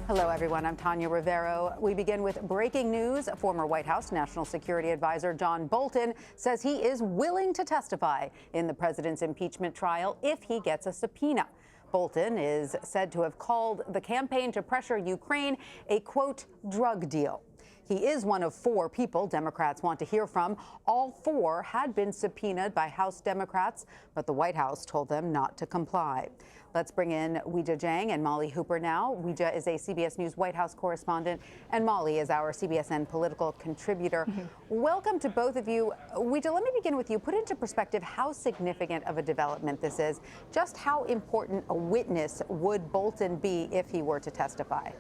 Hello, everyone. I'm Tanya Rivero. We begin with breaking news. Former White House National Security Advisor John Bolton says he is willing to testify in the president's impeachment trial if he gets a subpoena. Bolton is said to have called the campaign to pressure Ukraine a, quote, drug deal. He is one of 4 people Democrats want to hear from. All 4 had been subpoenaed by House Democrats, but the White House told them not to comply. Let's bring in Weijia Jiang and Molly Hooper now. Weijia is a CBS News White House correspondent, and Molly is our CBSN political contributor. Welcome to both of you. Weijia, let me begin with you. Put into perspective how significant of a development this is. Just how important a witness would Bolton be if he were to testify?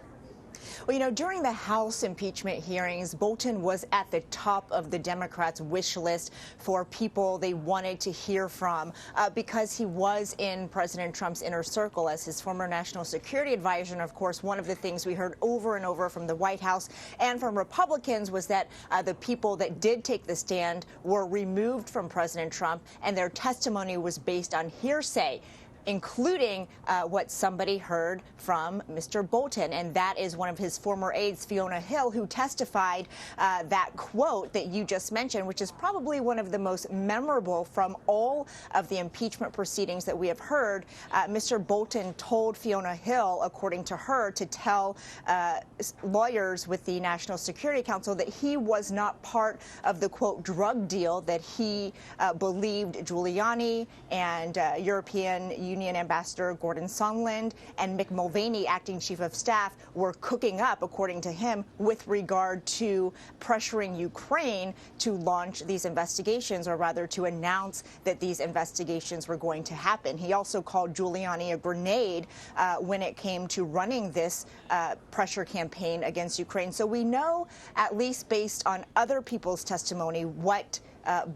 Well, you know, during the House impeachment hearings, Bolton was at the top of the Democrats' wish list for people they wanted to hear from because he was in President Trump's inner circle as his former national security advisor. And, of course, one of the things we heard over and over from the White House and from Republicans was that the people that did take the stand were removed from President Trump, and their testimony was based on hearsay, including what somebody heard from Mr. Bolton. And that is one of his former aides, Fiona Hill, who testified that quote that you just mentioned, which is probably one of the most memorable from all of the impeachment proceedings that we have heard. Mr. Bolton told Fiona Hill, according to her, to tell lawyers with the National Security Council that he was not part of the, quote, drug deal that he believed Giuliani and European Union Ambassador Gordon Sondland and Mick Mulvaney, acting chief of staff, were cooking up, according to him, with regard to pressuring Ukraine to launch these investigations, or rather to announce that these investigations were going to happen. He also called Giuliani a grenade when it came to running this pressure campaign against Ukraine. So we know, at least based on other people's testimony, what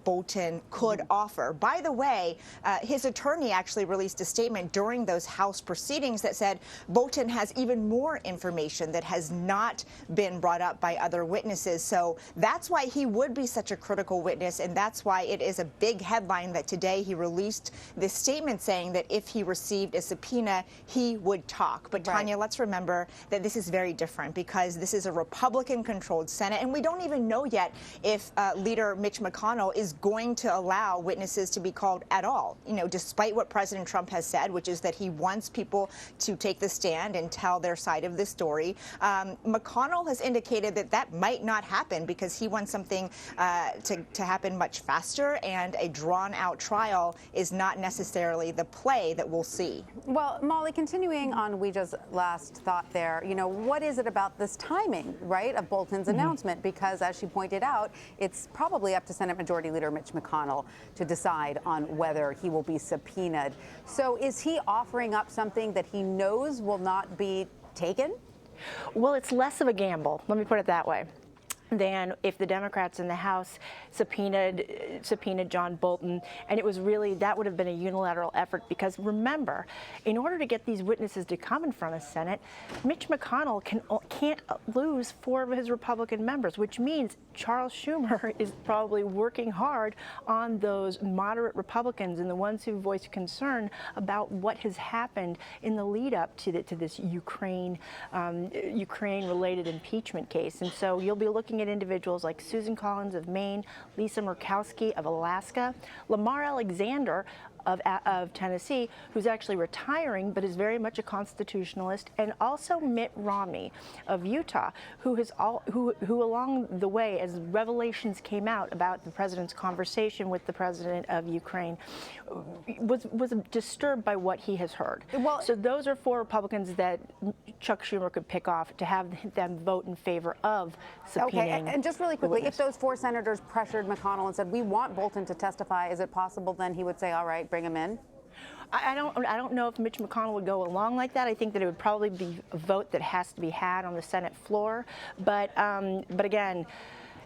Bolton could offer. By the way, his attorney actually released a statement during those House proceedings that said Bolton has even more information that has not been brought up by other witnesses. So that's why he would be such a critical witness, and that's why it is a big headline that today he released this statement saying that if he received a subpoena, he would talk. But Tanya, let's remember that this is very different because this is a Republican-controlled Senate, and we don't even know yet if Leader Mitch McConnell is going to allow witnesses to be called at all, you know, despite what President Trump has said, which is that he wants people to take the stand and tell their side of the story. McConnell has indicated that that might not happen because he wants something to happen much faster, and a drawn-out trial is not necessarily the play that we'll see. Well, Molly, continuing on Weijia's last thought there, you know, what is it about this timing, right, of Bolton's announcement? Because, as she pointed out, it's probably up to Senate Majority Leader Mitch McConnell to decide on whether he will be subpoenaed. So is he offering up something that he knows will not be taken? Well, it's less of a gamble, let me put it that way, than if the Democrats in the House subpoenaed John Bolton. And it was really, that would have been a unilateral effort because, remember, in order to get these witnesses to come in front of the Senate, Mitch McConnell can't lose 4 of his Republican members, which means Charles Schumer is probably working hard on those moderate Republicans and the ones who voiced concern about what has happened in the lead up to this Ukraine-related impeachment case. And so you'll be looking at individuals like Susan Collins of Maine, Lisa Murkowski of Alaska, Lamar Alexander of Tennessee, who's actually retiring but is very much a constitutionalist, and also Mitt Romney of Utah, who along the way, as revelations came out about the president's conversation with the president of Ukraine, was disturbed by what he has heard. Well, so those are 4 Republicans that Chuck Schumer could pick off to have them vote in favor of subpoenaing. Okay, and just really quickly, if those 4 senators pressured McConnell and said, we want Bolton to testify, is it possible then he would say, all right, bring him in? I don't know if Mitch McConnell would go along like that. I think that it would probably be a vote that has to be had on the Senate floor. But again,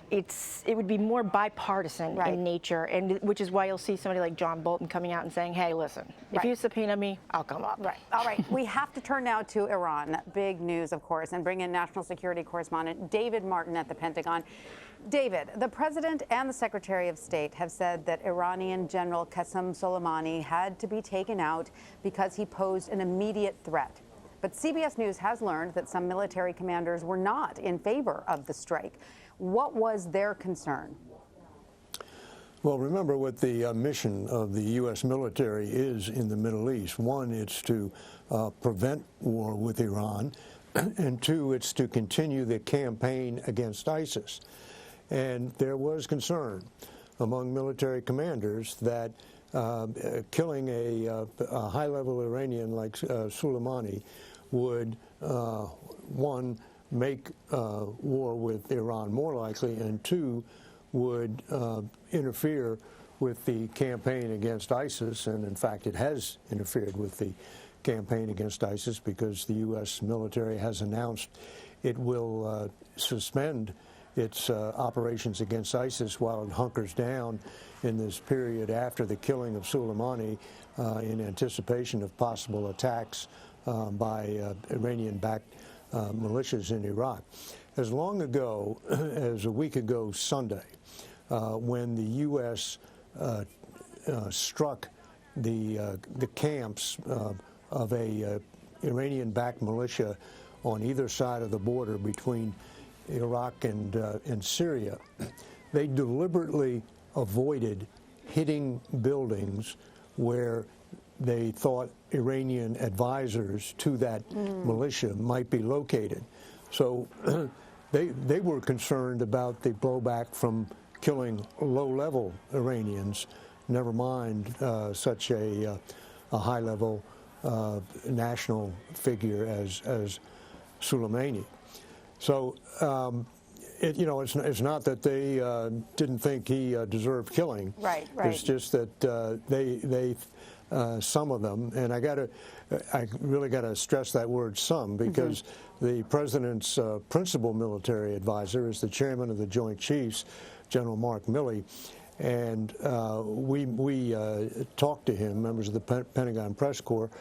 it would be more bipartisan in nature, and which is why you'll see somebody like John Bolton coming out and saying, hey, listen, if you subpoena me, I'll come up. All right. We have to turn now to Iran. Big news, of course, and bring in national security correspondent David Martin at the Pentagon. David, the president and the Secretary of State have said that Iranian General Qasem Soleimani had to be taken out because he posed an immediate threat. But CBS News has learned that some military commanders were not in favor of the strike. What was their concern? Well, remember what the mission of the U.S. military is in the Middle East. One, it's to prevent war with Iran, and two, it's to continue the campaign against ISIS. And there was concern among military commanders that killing a high-level Iranian like Soleimani would, one, make war with Iran more likely, and two, would interfere with the campaign against ISIS. And in fact, it has interfered with the campaign against ISIS, because the U.S. military has announced it will suspend its operations against ISIS while it hunkers down in this period after the killing of Soleimani in anticipation of possible attacks by Iranian-backed militias in Iraq. As long ago as a week ago Sunday, when the U.S. struck the camps of a Iranian-backed militia on either side of the border between Iraq and Syria, they deliberately avoided hitting buildings where they thought Iranian advisors to that militia might be located. So they were concerned about the blowback from killing low-level Iranians, never mind such a high-level national figure as Soleimani. So, it's not that they didn't think he deserved killing. Right. It's just that they some of them, and I really got to stress that word "some," because the president's principal military advisor is the chairman of the Joint Chiefs, General Mark Milley, and we talked to him. Members of the Pentagon Press Corps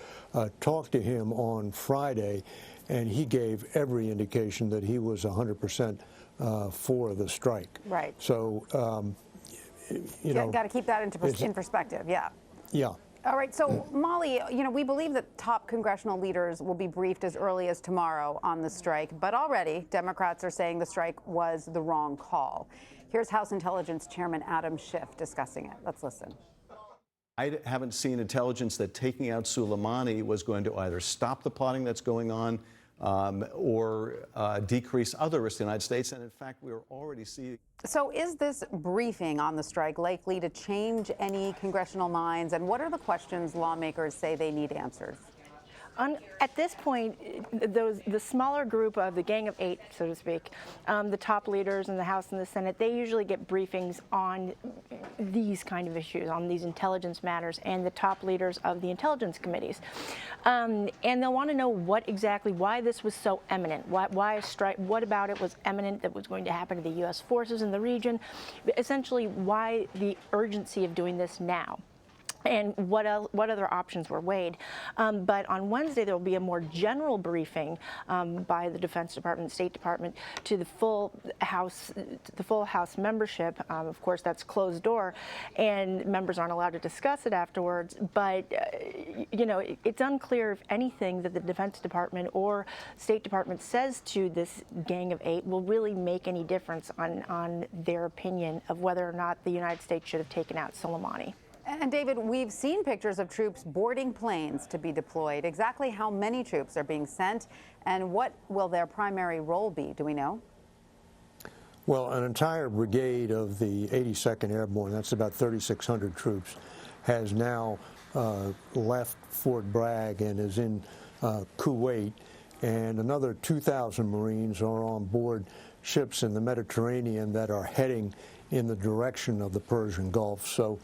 talked to him on Friday, and he gave every indication that he was 100% for the strike. Right. So, got to keep that in perspective. Yeah. Yeah. All right. So, Molly, we believe that top congressional leaders will be briefed as early as tomorrow on the strike, but already Democrats are saying the strike was the wrong call. Here's House Intelligence Chairman Adam Schiff discussing it. Let's listen. I haven't seen intelligence that taking out Soleimani was going to either stop the plotting that's going on or decrease other risks in the United States. And in fact, we are already seeing. So is this briefing on the strike likely to change any congressional minds? And what are the questions lawmakers say they need answers? At this point, the smaller group of the Gang of Eight, so to speak, the top leaders in the House and the Senate, they usually get briefings on these kind of issues, on these intelligence matters, and the top leaders of the intelligence committees. And they'll want to know why this was so imminent, why a strike, what about it was imminent that was going to happen to the U.S. forces in the region, essentially why the urgency of doing this now. And what other options were weighed. But on Wednesday, there will be a more general briefing by the Defense Department, State Department, to the full House membership. Of course, that's closed door, and members aren't allowed to discuss it afterwards. But it's unclear if anything that the Defense Department or State Department says to this Gang of Eight will really make any difference on their opinion of whether or not the United States should have taken out Soleimani. And David, we've seen pictures of troops boarding planes to be deployed. Exactly how many troops are being sent, and what will their primary role be? Do we know? Well, an entire brigade of the 82nd Airborne, that's about 3,600 troops, has now left Fort Bragg and is in Kuwait, and another 2,000 Marines are on board ships in the Mediterranean that are heading in the direction of the Persian Gulf. So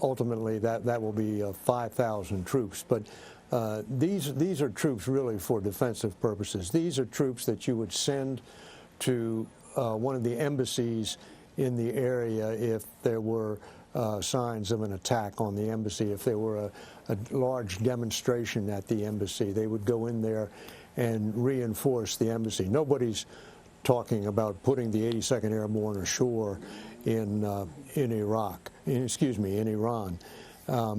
ultimately, that will be 5,000 troops. But these are troops really for defensive purposes. These are troops that you would send to one of the embassies in the area if there were signs of an attack on the embassy. If there were a large demonstration at the embassy, they would go in there and reinforce the embassy. Nobody's talking about putting the 82nd Airborne ashore in Iran.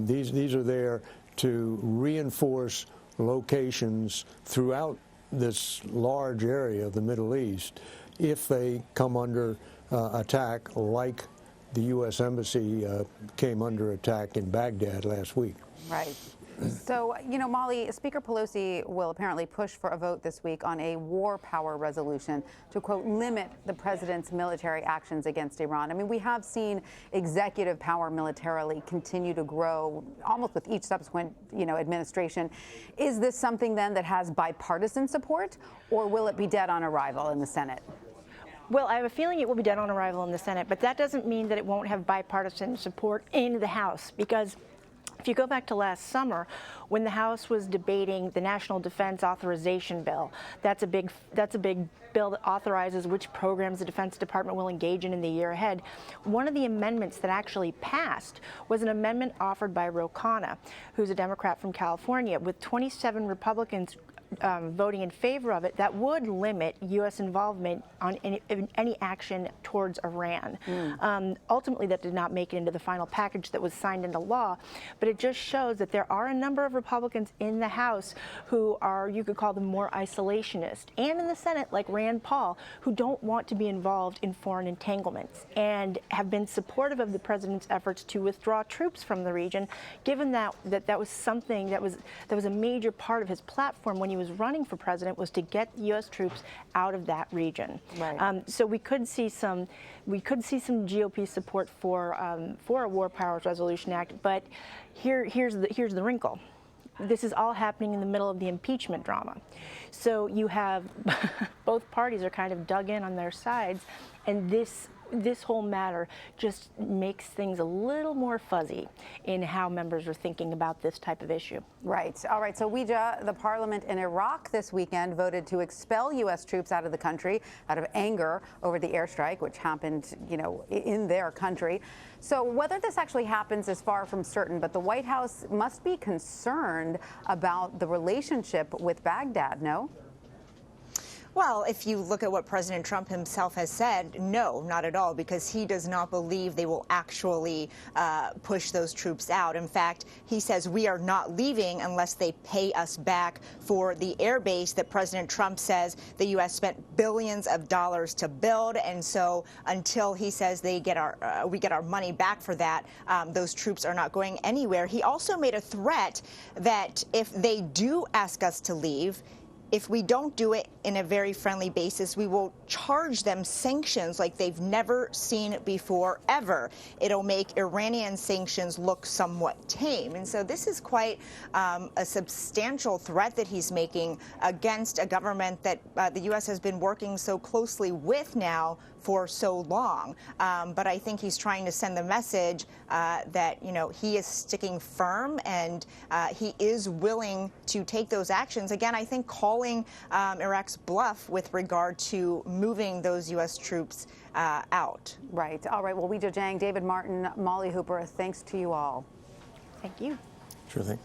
These are there to reinforce locations throughout this large area of the Middle East if they come under attack, like the U.S. Embassy came under attack in Baghdad last week. Right. So, you know, Molly, Speaker Pelosi will apparently push for a vote this week on a war power resolution to, quote, limit the president's military actions against Iran. I mean, we have seen executive power militarily continue to grow almost with each subsequent, administration. Is this something then that has bipartisan support, or will it be dead on arrival in the Senate? Well, I have a feeling it will be dead on arrival in the Senate, but that doesn't mean that it won't have bipartisan support in the House, because if you go back to last summer, when the House was debating the National Defense Authorization Bill, that's a big bill that authorizes which programs the Defense Department will engage in the year ahead. One of the amendments that actually passed was an amendment offered by Ro Khanna, who's a Democrat from California, with 27 Republicans voting in favor of it, that would limit U.S. involvement on any action towards Iran. Ultimately, that did not make it into the final package that was signed into law, but it just shows that there are a number of Republicans in the House who are, you could call them more isolationist, and in the Senate, like Rand Paul, who don't want to be involved in foreign entanglements and have been supportive of the president's efforts to withdraw troops from the region, given that was something that was a major part of his platform when he was running for president, was to get U.S. troops out of that region. Right. So we could see some GOP support for a War Powers Resolution Act. But here's the wrinkle. This is all happening in the middle of the impeachment drama. So you have both parties are kind of dug in on their sides, and this whole matter just makes things a little more fuzzy in how members are thinking about this type of issue. Right. All right. So Weijia, the parliament in Iraq this weekend voted to expel U.S. troops out of the country out of anger over the airstrike, which happened, in their country. So whether this actually happens is far from certain, but the White House must be concerned about the relationship with Baghdad, no? Well, if you look at what President Trump himself has said, no, not at all, because he does not believe they will actually push those troops out. In fact, he says we are not leaving unless they pay us back for the air base that President Trump says the U.S. spent billions of dollars to build. And so until he says we get our money back for that, those troops are not going anywhere. He also made a threat that if they do ask us to leave, if we don't do it in a very friendly basis, we will charge them sanctions like they've never seen before, ever. It'll make Iranian sanctions look somewhat tame. And so this is quite a substantial threat that he's making against a government that the U.S. has been working so closely with now for so long. But I think he's trying to send the message that, he is sticking firm and he is willing to take those actions. Again, I think calling Iraq's bluff with regard to moving those U.S. troops out. Right. All right. Well, Weijia Jiang, David Martin, Molly Hooper, thanks to you all. Thank you. Sure thing.